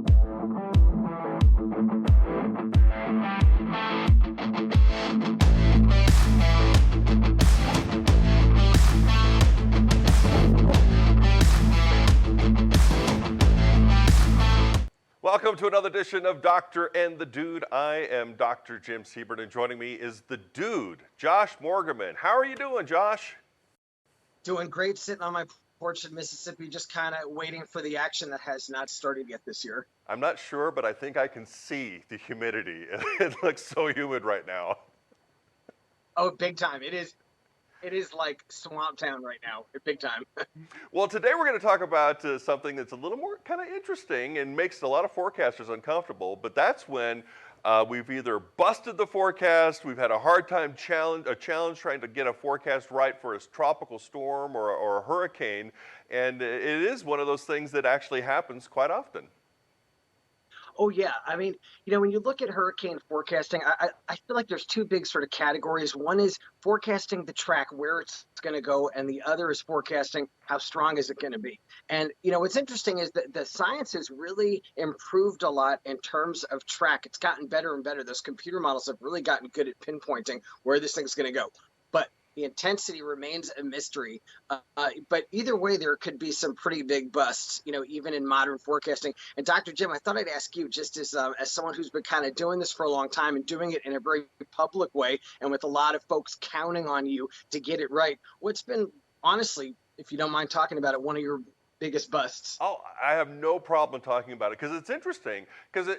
Welcome to another edition of Doctor and the Dude. I am Dr. Jim Siebert, and joining me is the Dude, Josh Morgerman. How are you doing, Josh? Doing great, sitting on my porch in Mississippi, just kind of waiting for the action that has not started yet this year. I'm not sure, but I think I can see the humidity. It looks so humid right now. Oh, big time. It is like swamp town right now, big time. Well, today we're going to talk about something that's a little more kind of interesting and makes a lot of forecasters uncomfortable, but that's when we've either busted the forecast, we've had a hard time challenge trying to get a forecast right for a tropical storm or a hurricane, and it is one of those things that actually happens quite often. Oh yeah, I mean, when you look at hurricane forecasting, I feel like there's two big sort of categories. One is forecasting the track where it's going to go, and the other is forecasting how strong is it going to be. And what's interesting is that the science has really improved a lot in terms of track. It's gotten better and better. Those computer models have really gotten good at pinpointing where this thing's going to go. But the intensity remains a mystery. But either way, there could be some pretty big busts, even in modern forecasting. And Dr. Jim, I thought I'd ask you, just as someone who's been kind of doing this for a long time and doing it in a very public way, and with a lot of folks counting on you to get it right, what's been, honestly, if you don't mind talking about it, one of your biggest busts? Oh, I have no problem talking about it because it's interesting because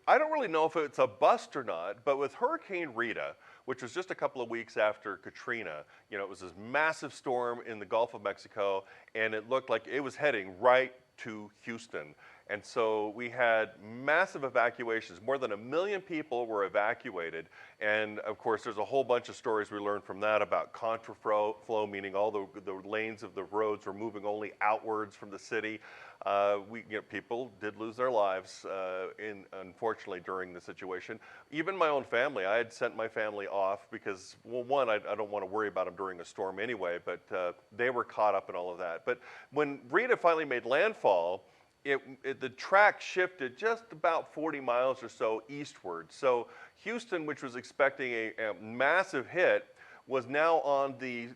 I don't really know if it's a bust or not, but with Hurricane Rita, which was just a couple of weeks after Katrina, it was this massive storm in the Gulf of Mexico, and it looked like it was heading right to Houston. And so we had massive evacuations. More than 1 million people were evacuated. And of course, there's a whole bunch of stories we learned from that about contraflow, meaning all the lanes of the roads were moving only outwards from the city. People did lose their lives, unfortunately, during the situation. Even my own family, I had sent my family off because, well, one, I don't want to worry about them during a storm anyway, but they were caught up in all of that. But when Rita finally made landfall, the track shifted just about 40 miles or so eastward. So Houston, which was expecting a massive hit, was now on the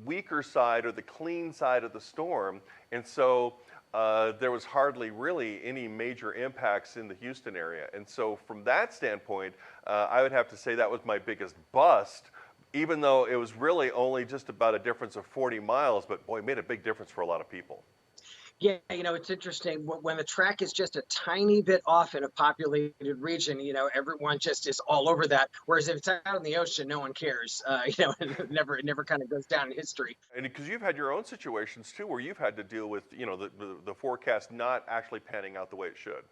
weaker side or the clean side of the storm. And so there was hardly really any major impacts in the Houston area. And so from that standpoint, I would have to say that was my biggest bust, even though it was really only just about a difference of 40 miles, but boy, it made a big difference for a lot of people. Yeah, it's interesting when the track is just a tiny bit off in a populated region, everyone just is all over that. Whereas if it's out in the ocean, no one cares, and it never kind of goes down in history. And because you've had your own situations too, where you've had to deal with, the forecast not actually panning out the way it should.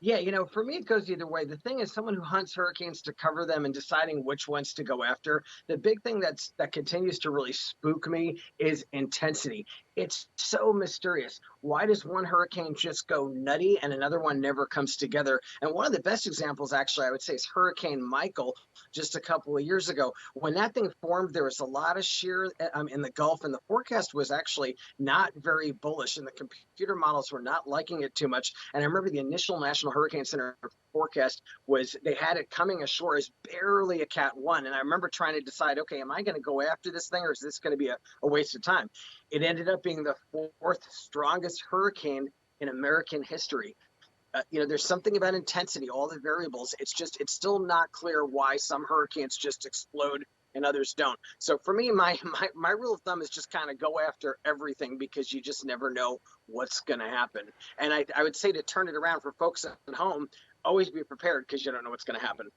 Yeah, for me, it goes either way. The thing is, someone who hunts hurricanes to cover them and deciding which ones to go after, the big thing that continues to really spook me is intensity. It's so mysterious. Why does one hurricane just go nutty and another one never comes together? And one of the best examples, actually, I would say, is Hurricane Michael just a couple of years ago. When that thing formed, there was a lot of shear in the Gulf, and the forecast was actually not very bullish, and the computer models were not liking it too much. And I remember the initial National Hurricane Center forecast was they had it coming ashore as barely a Cat 1. And I remember trying to decide, okay, am I going to go after this thing, or is this going to be a waste of time? It ended up being the fourth strongest hurricane in American history. There's something about intensity, all the variables. It's still not clear why some hurricanes just explode and others don't. So for me, my rule of thumb is just kind of go after everything, because you just never know what's going to happen. And I would say, to turn it around for folks at home, always be prepared, because you don't know what's going to happen.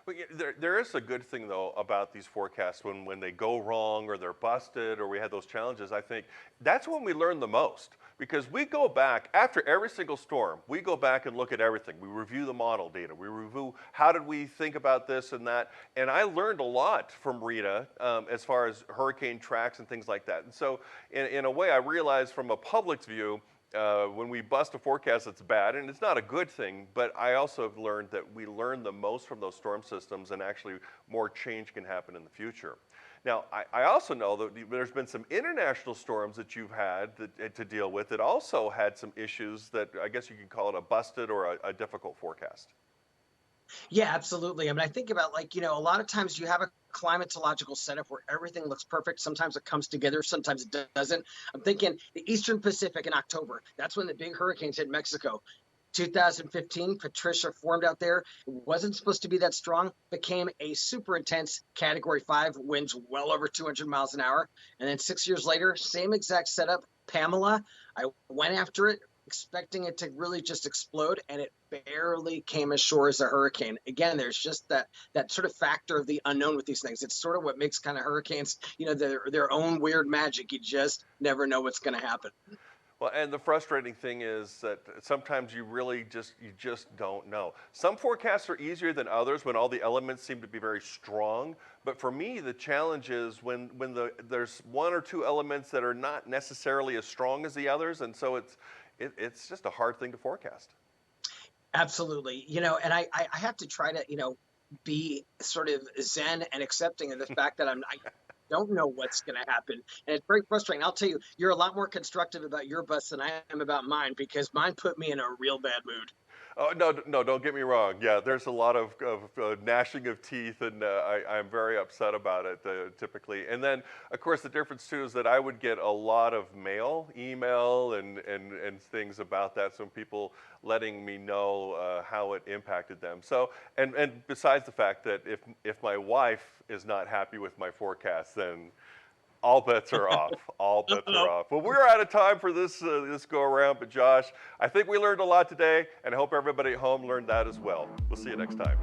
Well, there is a good thing, though, about these forecasts when they go wrong or they're busted or we had those challenges. I think that's when we learn the most, because we go back after every single storm. We go back and look at everything. We review the model data. We review how did we think about this and that. And I learned a lot from Rita as far as hurricane tracks and things like that. And so in a way, I realized from a public's view, when we bust a forecast, it's bad, and it's not a good thing, but I also have learned that we learn the most from those storm systems, and actually more change can happen in the future. Now, I also know that there's been some international storms that you've had to deal with that also had some issues that I guess you can call it a busted or a difficult forecast. Yeah, absolutely. I mean, I think about like, a lot of times you have a climatological setup where everything looks perfect. Sometimes it comes together, sometimes it doesn't. I'm thinking the Eastern Pacific in October. That's when the big hurricanes hit Mexico. 2015, Patricia formed out there. It wasn't supposed to be that strong, became a super intense category 5, winds well over 200 miles an hour. And then 6 years later, same exact setup, Pamela. I went after it, expecting it to really just explode, and it barely came ashore as a hurricane. Again, there's just that sort of factor of the unknown with these things. It's sort of what makes kind of hurricanes, their own weird magic. You just never know what's going to happen. Well, and the frustrating thing is that sometimes you just don't know. Some forecasts are easier than others when all the elements seem to be very strong. But for me, the challenge is when there's one or two elements that are not necessarily as strong as the others, and so it's just a hard thing to forecast. Absolutely. And I have to try to, be sort of zen and accepting of the fact that I don't know what's going to happen. And it's very frustrating. I'll tell you, you're a lot more constructive about your bus than I am about mine, because mine put me in a real bad mood. Oh no, no! Don't get me wrong. Yeah, there's a lot of gnashing of teeth, and I'm very upset about it typically. And then, of course, the difference too is that I would get a lot of email, and things about that. Some people letting me know how it impacted them. So, and besides the fact that if my wife is not happy with my forecast, then all bets are off. All bets are Uh-oh. off. Well, we're out of time for this go around, but Josh, I think we learned a lot today, and I hope everybody at home learned that as well. We'll see you next time.